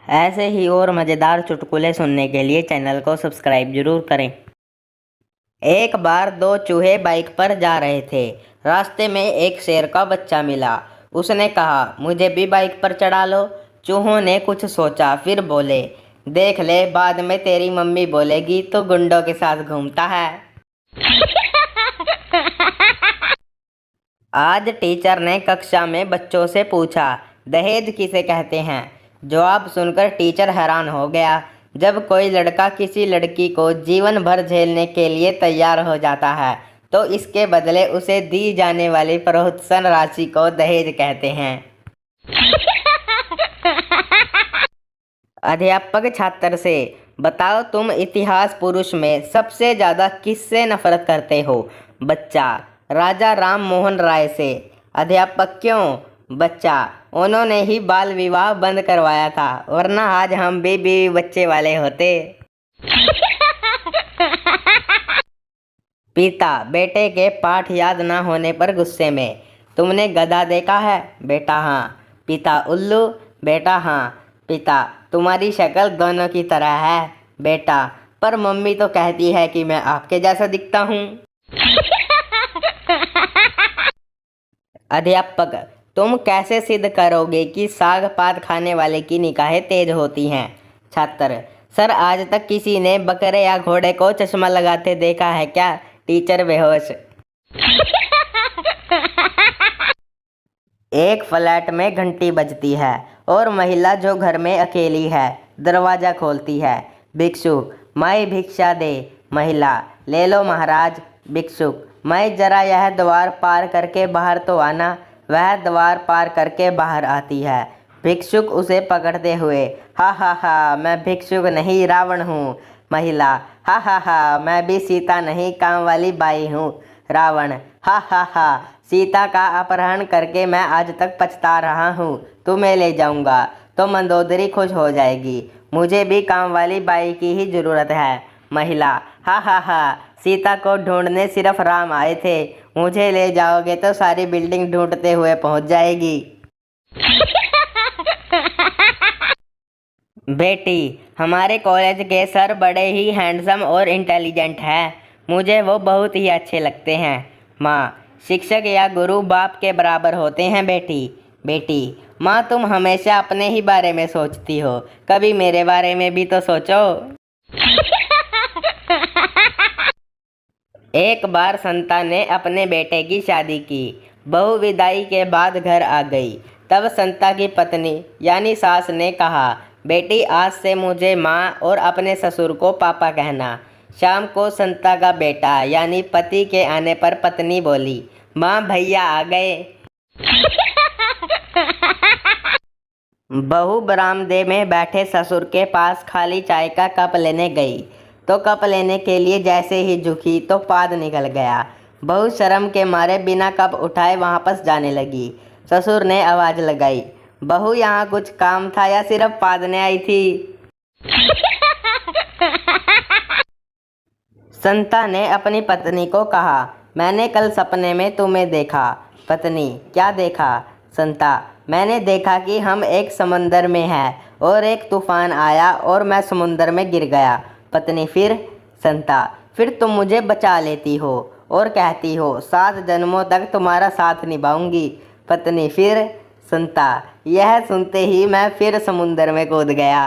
ऐसे ही और मज़ेदार चुटकुले सुनने के लिए चैनल को सब्सक्राइब जरूर करें। एक बार दो चूहे बाइक पर जा रहे थे। रास्ते में एक शेर का बच्चा मिला। उसने कहा, मुझे भी बाइक पर चढ़ा लो। चूहों ने कुछ सोचा, फिर बोले, देख ले, बाद में तेरी मम्मी बोलेगी तो गुंडों के साथ घूमता है। आज टीचर ने कक्षा में बच्चों से पूछा, दहेज किसे कहते हैं? जवाब सुनकर टीचर हैरान हो गया। जब कोई लड़का किसी लड़की को जीवन भर झेलने के लिए तैयार हो जाता है तो इसके बदले उसे दी जाने वाली प्रोत्साहन राशि को दहेज कहते हैं। अध्यापक छात्र से, बताओ तुम इतिहास पुरुष में सबसे ज़्यादा किससे नफरत करते हो? बच्चा, राजा राम मोहन राय से। अध्यापक, क्यों? बच्चा, उन्होंने ही बाल विवाह बंद करवाया था, वरना आज हम भी बीवी बच्चे वाले होते। पिता बेटे के पाठ याद ना होने पर गुस्से में, तुमने गधा देखा है? बेटा, हाँ। पिता, उल्लू? बेटा, हाँ। पिता, तुम्हारी शक्ल दोनों की तरह है। बेटा, पर मम्मी तो कहती है कि मैं आपके जैसा दिखता हूँ। अध्यापक, तुम कैसे सिद्ध करोगे कि साग पात खाने वाले की निगाहें तेज होती हैं? छात्र, सर, आज तक किसी ने बकरे या घोड़े को चश्मा लगाते देखा है क्या? टीचर बेहोश। एक फ्लैट में घंटी बजती है और महिला जो घर में अकेली है दरवाज़ा खोलती है। भिक्षुक, मैं भिक्षा दे। महिला, ले लो महाराज। भिक्षुक, मैं जरा यह द्वार पार करके बाहर तो आना। वह द्वार पार करके बाहर आती है। भिक्षुक उसे पकड़ते हुए, हा हा हा, मैं भिक्षुक नहीं रावण हूँ। महिला, हा हा हा, मैं भी सीता नहीं काम वाली बाई हूँ। रावण, हा हा हा, सीता का अपहरण करके मैं आज तक पछता रहा हूँ। तुम्हें ले जाऊँगा तो मंदोदरी खुश हो जाएगी। मुझे भी काम वाली बाई की ही ज़रूरत है। महिला, हा हा हा, सीता को ढूंढने सिर्फ राम आए थे। मुझे ले जाओगे तो सारी बिल्डिंग ढूंढते हुए पहुंच जाएगी। बेटी, हमारे कॉलेज के सर बड़े ही हैंडसम और इंटेलिजेंट हैं। मुझे वो बहुत ही अच्छे लगते हैं। माँ, शिक्षक या गुरु बाप के बराबर होते हैं बेटी। बेटी, माँ, तुम हमेशा अपने ही बारे में सोचती हो, कभी मेरे बारे में भी तो सोचो। एक बार संता ने अपने बेटे की शादी की। बहू विदाई के बाद घर आ गई। तब संता की पत्नी यानी सास ने कहा, बेटी, आज से मुझे माँ और अपने ससुर को पापा कहना। शाम को संता का बेटा यानी पति के आने पर पत्नी बोली, माँ, भैया आ गए। बहू बरामदे में बैठे ससुर के पास खाली चाय का कप लेने गई तो कप लेने के लिए जैसे ही झुकी तो पाद निकल गया। बहू शर्म के मारे बिना कप उठाए वापस जाने लगी। ससुर ने आवाज़ लगाई, बहू, यहाँ कुछ काम था या सिर्फ पादने आई थी? संता ने अपनी पत्नी को कहा, मैंने कल सपने में तुम्हें देखा। पत्नी, क्या देखा? संता, मैंने देखा कि हम एक समंदर में हैं और एक तूफान आया और मैं समुंदर में गिर गया। पत्नी, फिर? संता, फिर तुम मुझे बचा लेती हो और कहती हो 7 जन्मों तक तुम्हारा साथ निभाऊंगी। पत्नी, फिर? संता, यह सुनते ही मैं फिर समुंदर में कूद गया।